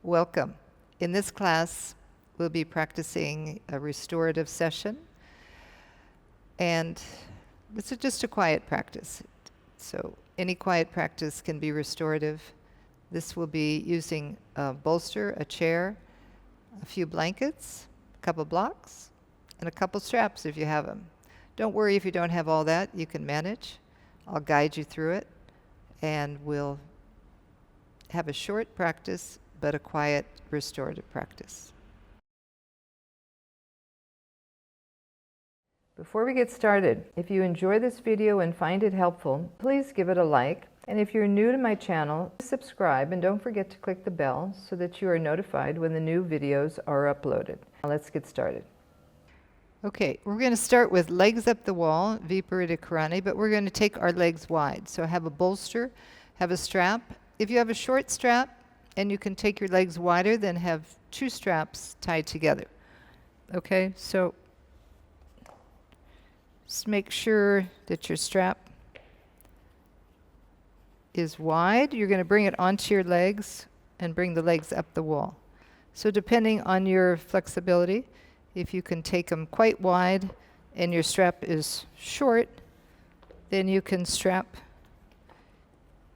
Welcome. In this class, we'll be practicing a restorative session, and this is just a quiet practice. So any quiet practice can be restorative. This will be using a bolster, a chair, a few blankets, a couple blocks, and a couple straps if you have them. Don't worry if you don't have all that, you can manage. I'll guide you through it, and we'll have a short practice, but a quiet restorative practice. Before we get started, if you enjoy this video and find it helpful, please give it a like. And if you're new to my channel, subscribe and don't forget to click the bell so that you are notified when the new videos are uploaded. Now let's get started. Okay, we're going to start with legs up the wall, Viparita Karani, but we're going to take our legs wide. So have a bolster, have a strap. If you have a short strap and you can take your legs wider, then have two straps tied together. Okay, so just make sure that your strap is wide. You're going to bring it onto your legs and bring the legs up the wall. So depending on your flexibility, if you can take them quite wide and your strap is short, then you can strap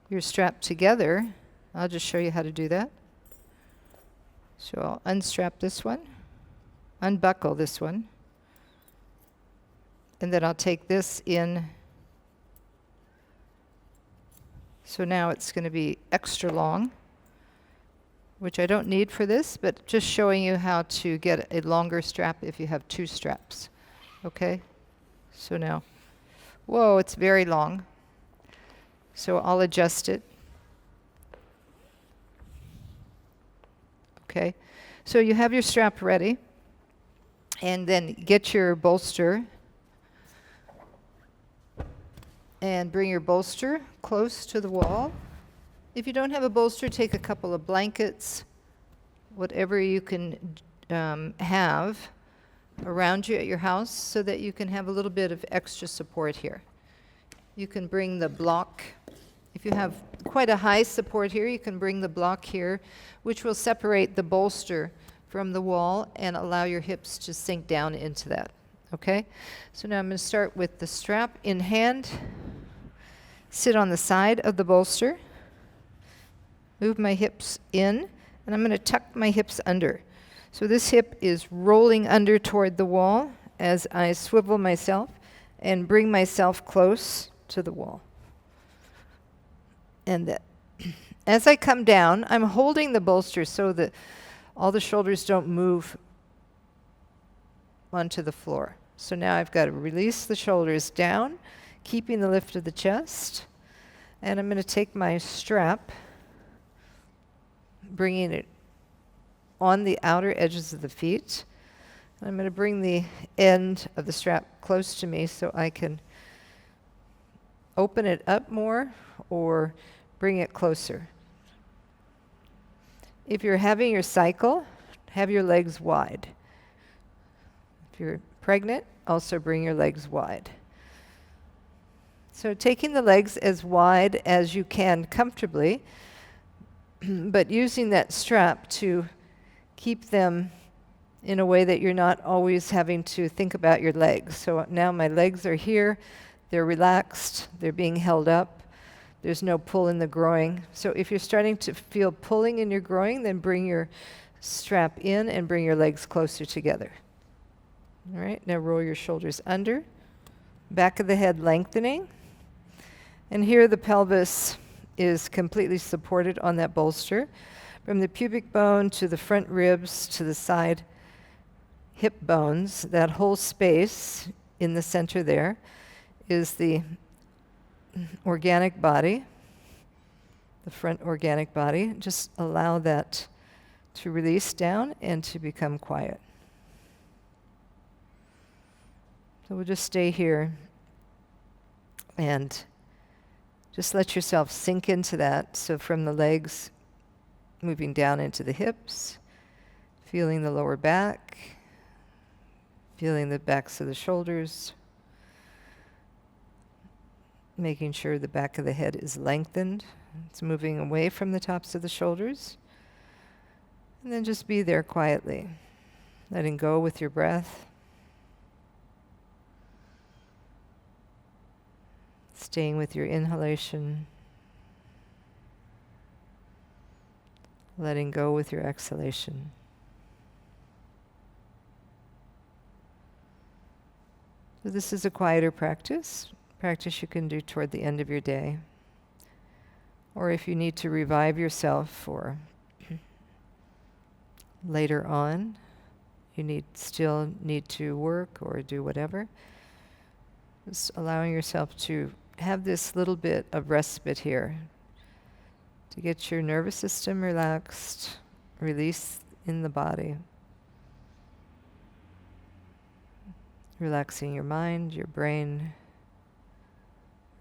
your strap together. I'll just show you how to do that. So I'll unstrap this one, unbuckle this one, and then I'll take this in. So now it's going to be extra long, which I don't need for this, but just showing you how to get a longer strap if you have two straps. Okay? So now, whoa, it's very long. So I'll adjust it. Okay? So you have your strap ready, and then get your bolster and bring your bolster close to the wall. If you don't have a bolster, take a couple of blankets, whatever you can have around you at your house so that you can have a little bit of extra support here. You can bring the block. If you have quite a high support here, you can bring the block here, which will separate the bolster from the wall and allow your hips to sink down into that. Okay? So now I'm going to start with the strap in hand. Sit on the side of the bolster. Move my hips in, and I'm going to tuck my hips under. So this hip is rolling under toward the wall as I swivel myself and bring myself close to the wall. And as I come down, I'm holding the bolster so that all the shoulders don't move onto the floor. So now I've got to release the shoulders down, keeping the lift of the chest. And I'm going to take my strap, bringing it on the outer edges of the feet. I'm going to bring the end of the strap close to me so I can open it up more or bring it closer. If you're having your cycle, have your legs wide. If you're pregnant, also bring your legs wide. So taking the legs as wide as you can comfortably, but using that strap to keep them in a way that you're not always having to think about your legs. So now my legs are here, they're relaxed, they're being held up, there's no pull in the groin. So if you're starting to feel pulling in your groin, then bring your strap in and bring your legs closer together. All right, now roll your shoulders under, back of the head lengthening. And here the pelvis is completely supported on that bolster. From the pubic bone to the front ribs to the side hip bones, that whole space in the center there is the organic body, the front organic body. Just allow that to release down and to become quiet. So we'll just stay here and just let yourself sink into that. So from the legs, moving down into the hips, feeling the lower back, feeling the backs of the shoulders, making sure the back of the head is lengthened. It's moving away from the tops of the shoulders. And then just be there quietly, letting go with your breath. Staying with your inhalation. Letting go with your exhalation. So this is a quieter practice you can do toward the end of your day. Or if you need to revive yourself for later on, you still need to work or do whatever, just allowing yourself to have this little bit of respite here to get your nervous system relaxed, release in the body, relaxing your mind, your brain,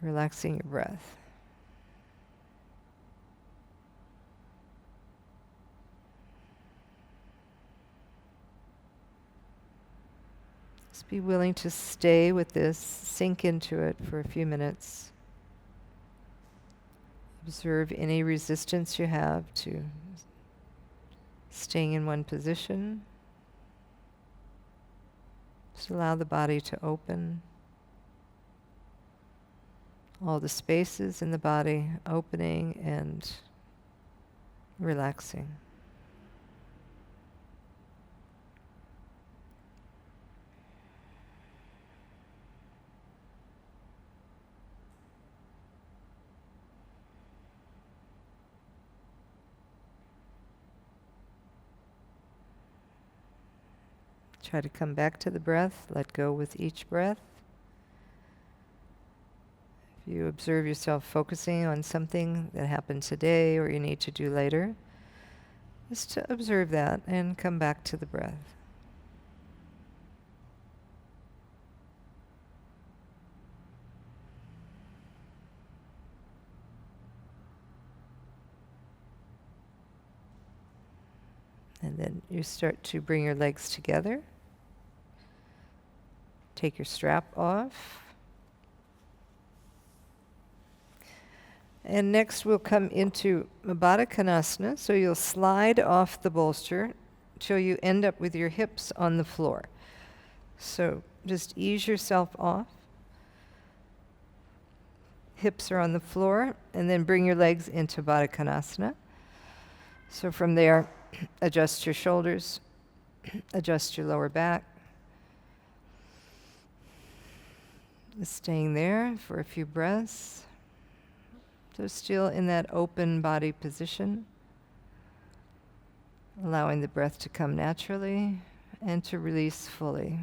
relaxing your breath. Just be willing to stay with this, sink into it for a few minutes. Observe any resistance you have to staying in one position. Just allow the body to open. All the spaces in the body opening and relaxing. Try to come back to the breath, let go with each breath. If you observe yourself focusing on something that happened today or you need to do later, just to observe that and come back to the breath. And then you start to bring your legs together. Take your strap off. And next we'll come into Baddha Konasana. So you'll slide off the bolster till you end up with your hips on the floor. So just ease yourself off. Hips are on the floor, and then bring your legs into Baddha Konasana. So from there, adjust your shoulders, adjust your lower back. Staying there for a few breaths. So still in that open body position, allowing the breath to come naturally and to release fully.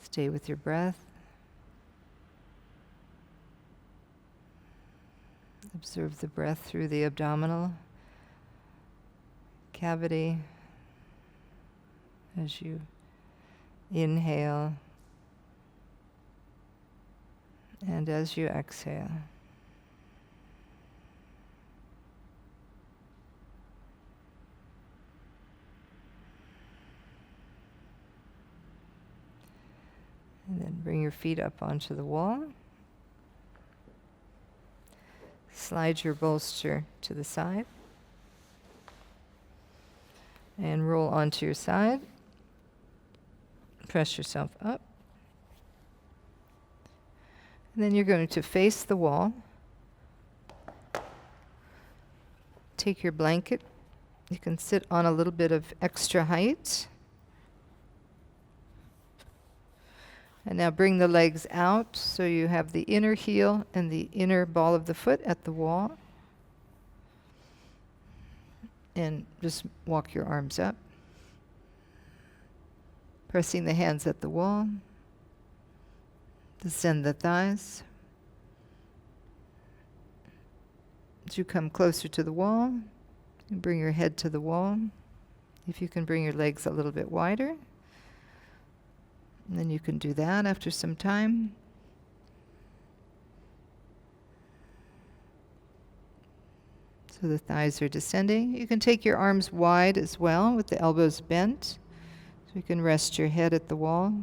Stay with your breath. Observe the breath through the abdominal cavity as you inhale and as you exhale. And then bring your feet up onto the wall. Slide your bolster to the side. And roll onto your side. Press yourself up. And then you're going to face the wall. Take your blanket. You can sit on a little bit of extra height. And now bring the legs out so you have the inner heel and the inner ball of the foot at the wall. And just walk your arms up. Pressing the hands at the wall. Descend the thighs. As you come closer to the wall, you bring your head to the wall. If you can bring your legs a little bit wider, and then you can do that after some time. So the thighs are descending. You can take your arms wide as well with the elbows bent. So you can rest your head at the wall.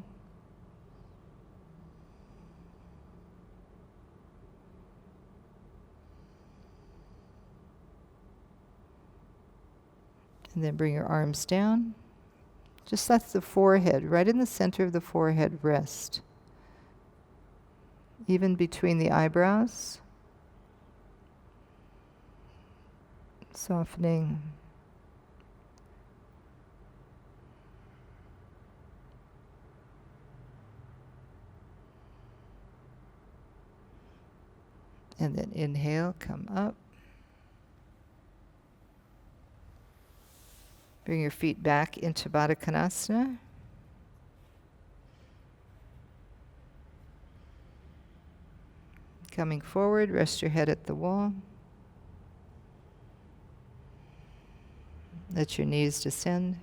And then bring your arms down. Just let the forehead, right in the center of the forehead, rest. Even between the eyebrows. Softening. And then inhale, come up. Bring your feet back into Baddha Konasana. Coming forward, rest your head at the wall. Let your knees descend.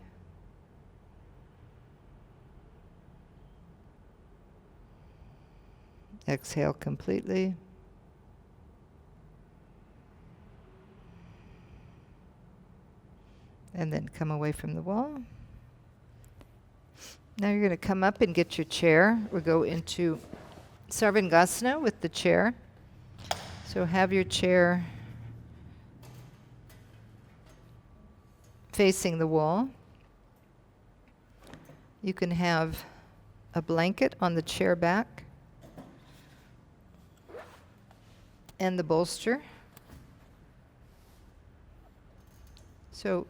Exhale completely. And then come away from the wall. Now you're going to come up and get your chair. We'll go into Sarvangasana with the chair. So have your chair facing the wall. You can have a blanket on the chair back and the bolster. So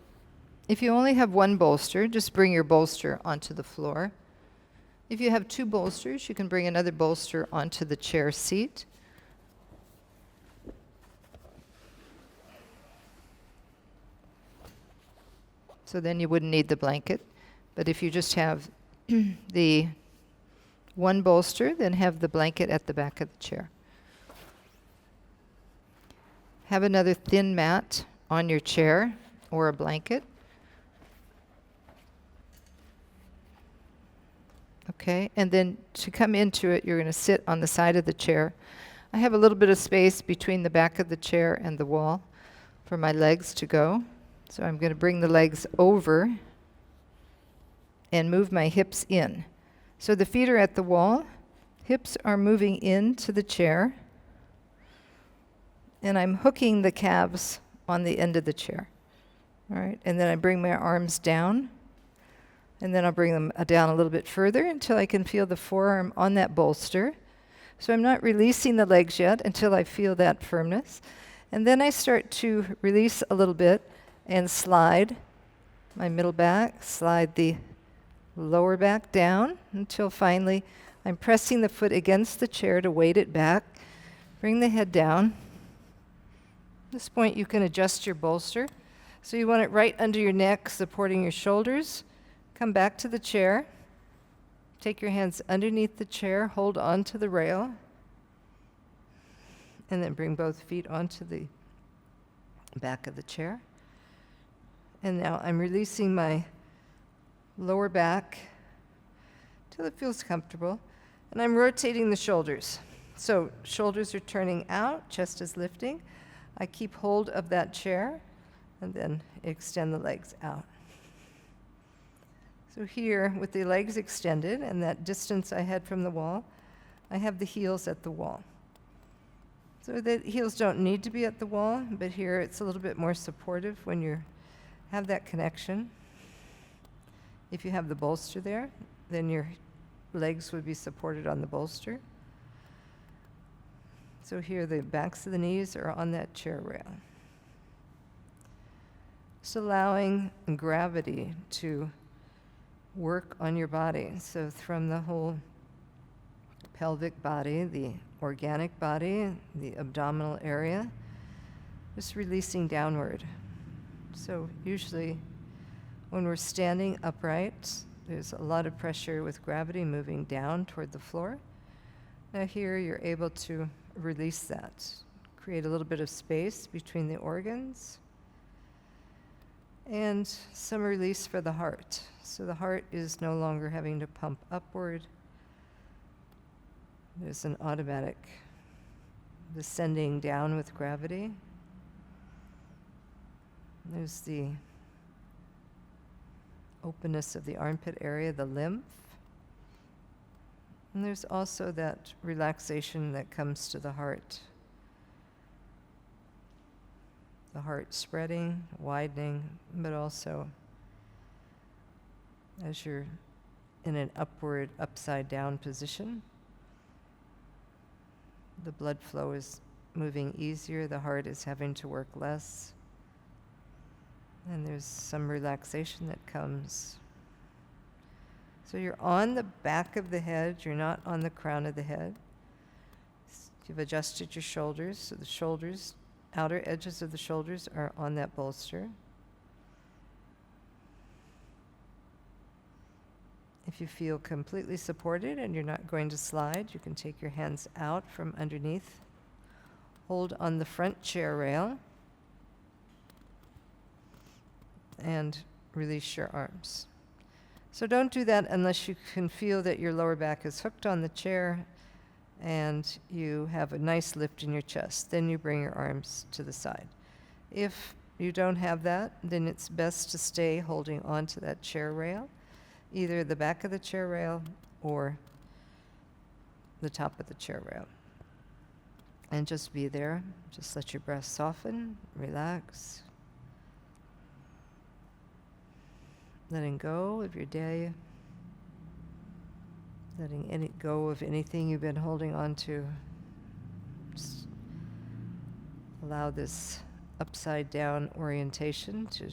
if you only have one bolster, just bring your bolster onto the floor. If you have two bolsters, you can bring another bolster onto the chair seat. So then you wouldn't need the blanket. But if you just have the one bolster, then have the blanket at the back of the chair. Have another thin mat on your chair or a blanket. Okay, and then to come into it, you're going to sit on the side of the chair. I have a little bit of space between the back of the chair and the wall for my legs to go. So I'm going to bring the legs over and move my hips in. So the feet are at the wall, hips are moving into the chair, and I'm hooking the calves on the end of the chair. All right, and then I bring my arms down, and then I'll bring them down a little bit further until I can feel the forearm on that bolster. So I'm not releasing the legs yet until I feel that firmness. And then I start to release a little bit and slide my middle back, slide the lower back down until finally I'm pressing the foot against the chair to weight it back. Bring the head down. At this point you can adjust your bolster. So you want it right under your neck, supporting your shoulders. Come back to the chair. Take your hands underneath the chair, hold on to the rail, and then bring both feet onto the back of the chair. And now I'm releasing my lower back till it feels comfortable, and I'm rotating the shoulders. So shoulders are turning out, chest is lifting. I keep hold of that chair, and then extend the legs out. So here, with the legs extended and that distance I had from the wall, I have the heels at the wall. So the heels don't need to be at the wall, but here it's a little bit more supportive when you have that connection. If you have the bolster there, then your legs would be supported on the bolster. So here the backs of the knees are on that chair rail. Just allowing gravity to work on your body. So from the whole pelvic body, the organic body, the abdominal area, just releasing downward. So usually when we're standing upright, there's a lot of pressure with gravity moving down toward the floor. Now here you're able to release that, create a little bit of space between the organs, and some release for the heart. So the heart is no longer having to pump upward. There's an automatic descending down with gravity. There's the openness of the armpit area, the lymph. And there's also that relaxation that comes to the heart. The heart spreading, widening, but also as you're in an upward, upside down position, the blood flow is moving easier, the heart is having to work less, and there's some relaxation that comes. So you're on the back of the head, you're not on the crown of the head. You've adjusted your shoulders, so the shoulders, outer edges of the shoulders are on that bolster. If you feel completely supported and you're not going to slide, you can take your hands out from underneath. Hold on the front chair rail and release your arms. So don't do that unless you can feel that your lower back is hooked on the chair and you have a nice lift in your chest. Then you bring your arms to the side. If you don't have that, then it's best to stay holding onto that chair rail, either the back of the chair rail or the top of the chair rail. And just be there. Just let your breath soften, relax. Letting go of your day. Letting go of anything you've been holding on to. Just allow this upside down orientation to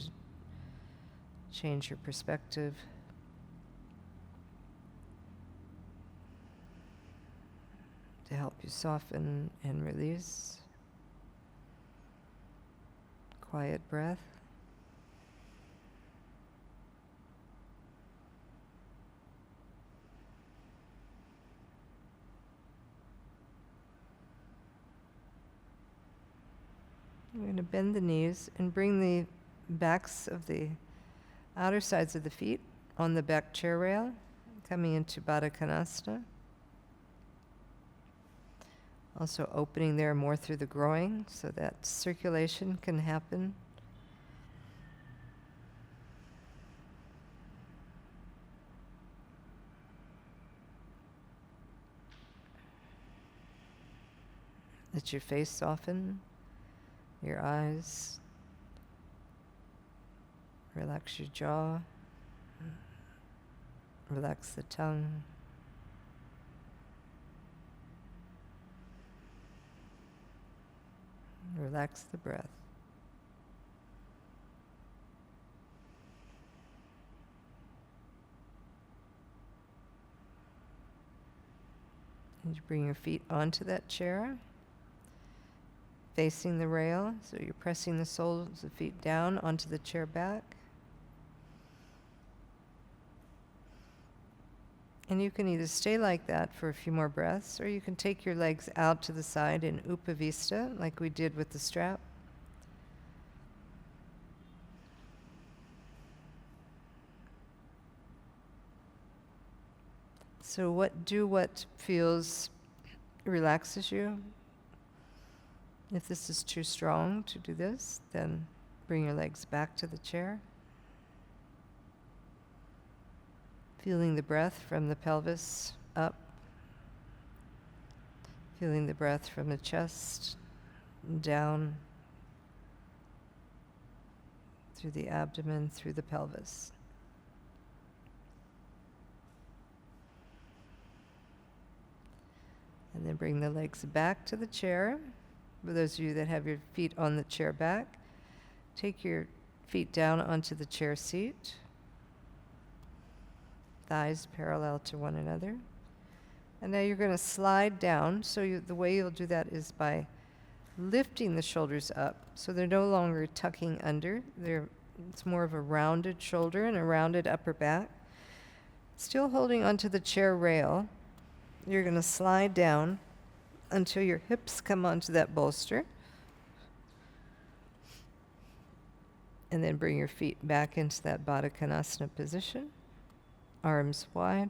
change your perspective. To help you soften and release. Quiet breath. We're going to bend the knees and bring the backs of the outer sides of the feet on the back chair rail, coming into Baddha Konasana. Also opening there more through the groin so that circulation can happen. Let your face soften, your eyes. Relax your jaw. Relax the tongue. Relax the breath. And you bring your feet onto that chair, facing the rail, so you're pressing the soles of the feet down onto the chair back. And you can either stay like that for a few more breaths, or you can take your legs out to the side in Upavistha, like we did with the strap. So what feels relaxes you. If this is too strong to do this, then bring your legs back to the chair. Feeling the breath from the pelvis up. Feeling the breath from the chest down through the abdomen, through the pelvis. And then bring the legs back to the chair. For those of you that have your feet on the chair back, take your feet down onto the chair seat. Thighs parallel to one another. And now you're going to slide down. So the way you'll do that is by lifting the shoulders up. So they're no longer tucking under. It's more of a rounded shoulder and a rounded upper back. Still holding onto the chair rail. You're going to slide down until your hips come onto that bolster. And then bring your feet back into that Baddha Konasana position. Arms wide.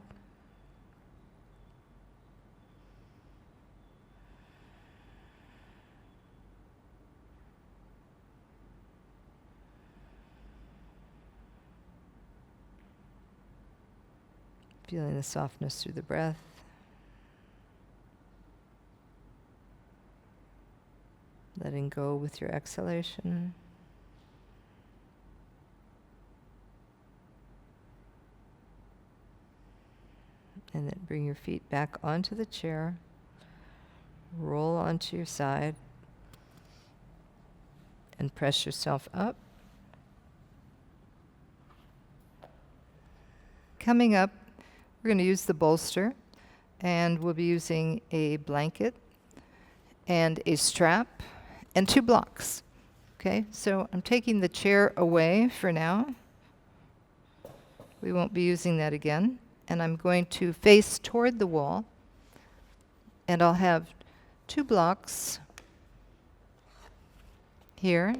Feeling the softness through the breath. Letting go with your exhalation. And then bring your feet back onto the chair. Roll onto your side. And press yourself up. Coming up, we're going to use the bolster. And we'll be using a blanket and a strap and 2 blocks. Okay, so I'm taking the chair away for now. We won't be using that again. And I'm going to face toward the wall. And I'll have 2 blocks here.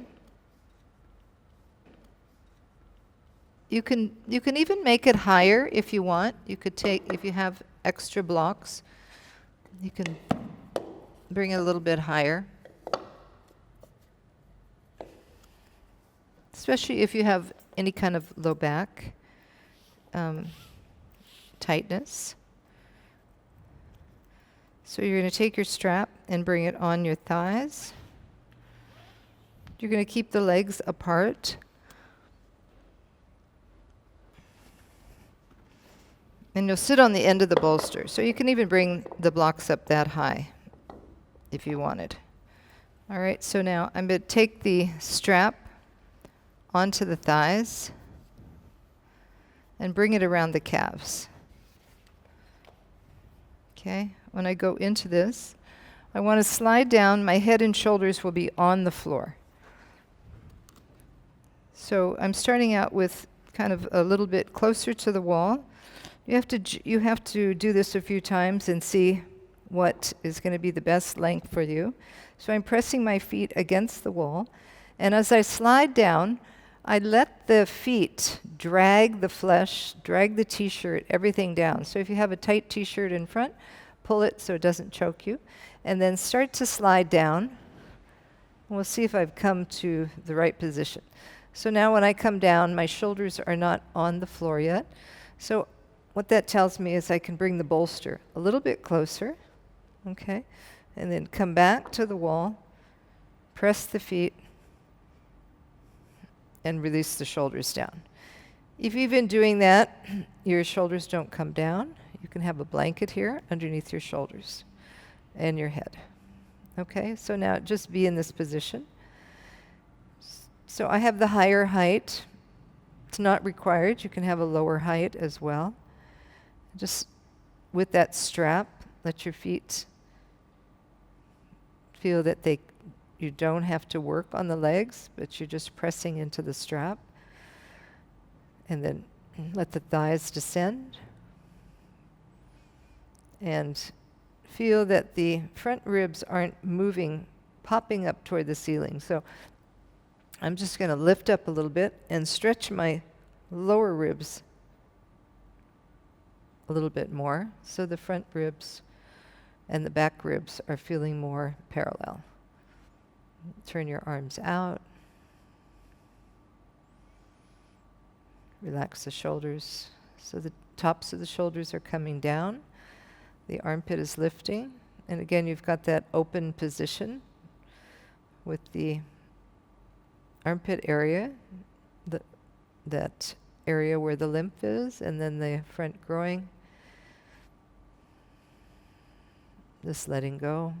You can even make it higher if you want. You could take, if you have extra blocks, you can bring it a little bit higher. Especially if you have any kind of low back tightness. So you're going to take your strap and bring it on your thighs. You're going to keep the legs apart. And you'll sit on the end of the bolster. So you can even bring the blocks up that high if you wanted. All right, so now I'm going to take the strap onto the thighs and bring it around the calves. Okay, when I go into this, I want to slide down. My head and shoulders will be on the floor. So I'm starting out with kind of a little bit closer to the wall. You have to do this a few times and see what is going to be the best length for you. So I'm pressing my feet against the wall, and as I slide down, I let the feet drag the flesh, drag the t-shirt, everything down. So if you have a tight t-shirt in front, pull it so it doesn't choke you, and then start to slide down. We'll see if I've come to the right position. So now when I come down, my shoulders are not on the floor yet. So what that tells me is I can bring the bolster a little bit closer, okay, and then come back to the wall, press the feet, and release the shoulders down. If you've been doing that, your shoulders don't come down. You can have a blanket here underneath your shoulders and your head. Okay, so now just be in this position. So I have the higher height. It's not required. You can have a lower height as well. Just with that strap, let your feet feel that you don't have to work on the legs, but you're just pressing into the strap. And then let the thighs descend. And feel that the front ribs aren't moving, popping up toward the ceiling. So I'm just going to lift up a little bit and stretch my lower ribs a little bit more, so the front ribs and the back ribs are feeling more parallel. Turn your arms out. Relax the shoulders. So the tops of the shoulders are coming down. The armpit is lifting. And again, you've got that open position with the armpit area, that area where the lymph is, and then the front groin. Just letting go.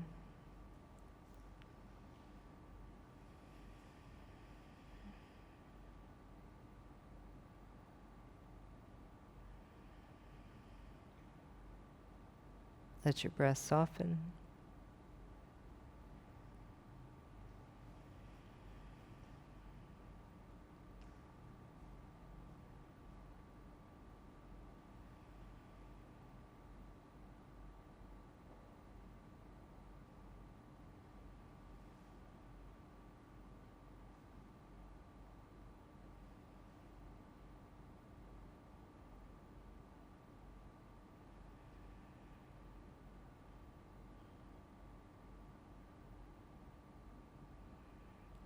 Let your breath soften.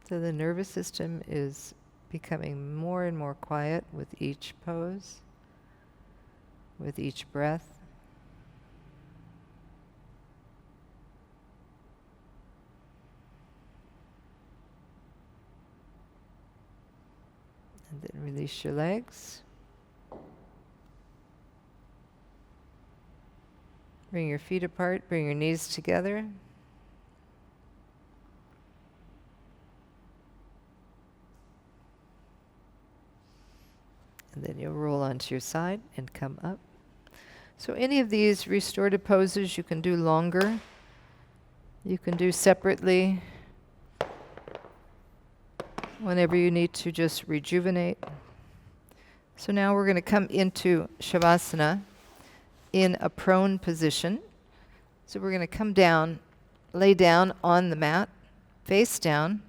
So the nervous system is becoming more and more quiet with each pose, with each breath. And then release your legs. Bring your feet apart, bring your knees together. And then you'll roll onto your side and come up. So any of these restorative poses you can do longer. You can do separately whenever you need to just rejuvenate. So now we're going to come into Savasana in a prone position. So we're going to come down, lay down on the mat, face down.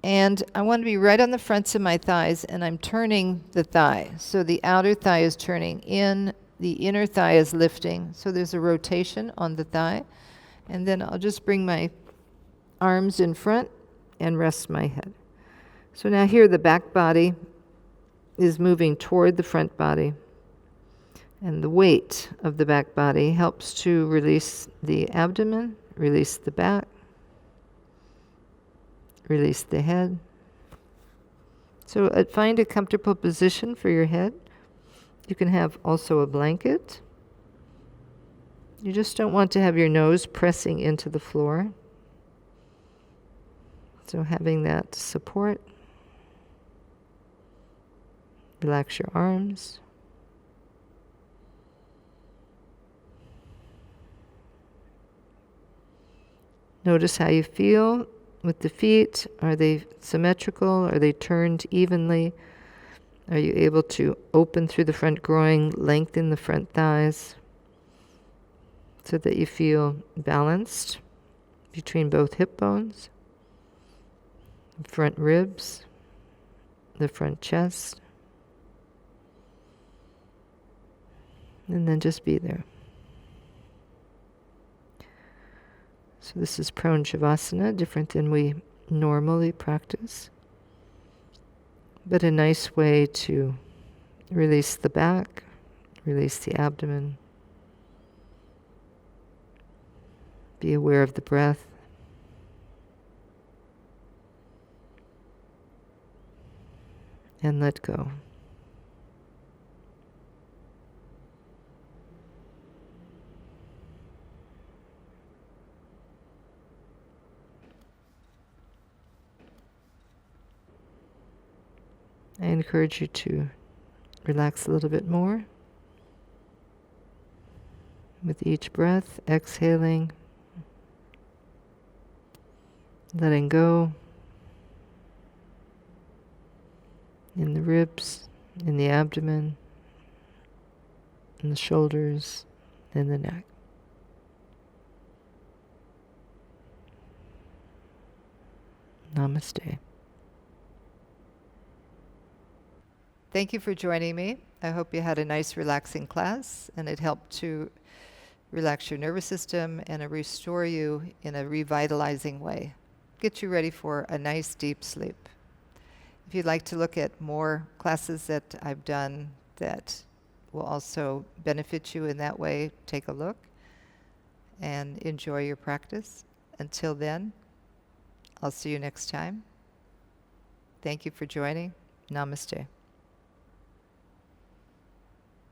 And I want to be right on the fronts of my thighs, and I'm turning the thigh. So the outer thigh is turning in, the inner thigh is lifting. So there's a rotation on the thigh. And then I'll just bring my arms in front and rest my head. So now here the back body is moving toward the front body. And the weight of the back body helps to release the abdomen, release the back, release the head. So find a comfortable position for your head. You can have also a blanket. You just don't want to have your nose pressing into the floor. So having that support. Relax your arms. Notice how you feel with the feet. Are they symmetrical? Are they turned evenly? Are you able to open through the front groin, lengthen the front thighs so that you feel balanced between both hip bones, the front ribs, the front chest? And then just be there. So this is prone Shavasana, different than we normally practice, but a nice way to release the back, release the abdomen, be aware of the breath, and let go. I encourage you to relax a little bit more with each breath, exhaling, letting go in the ribs, in the abdomen, in the shoulders, and the neck. Namaste. Thank you for joining me. I hope you had a nice, relaxing class, and it helped to relax your nervous system and restore you in a revitalizing way. Get you ready for a nice, deep sleep. If you'd like to look at more classes that I've done that will also benefit you in that way, take a look and enjoy your practice. Until then, I'll see you next time. Thank you for joining. Namaste.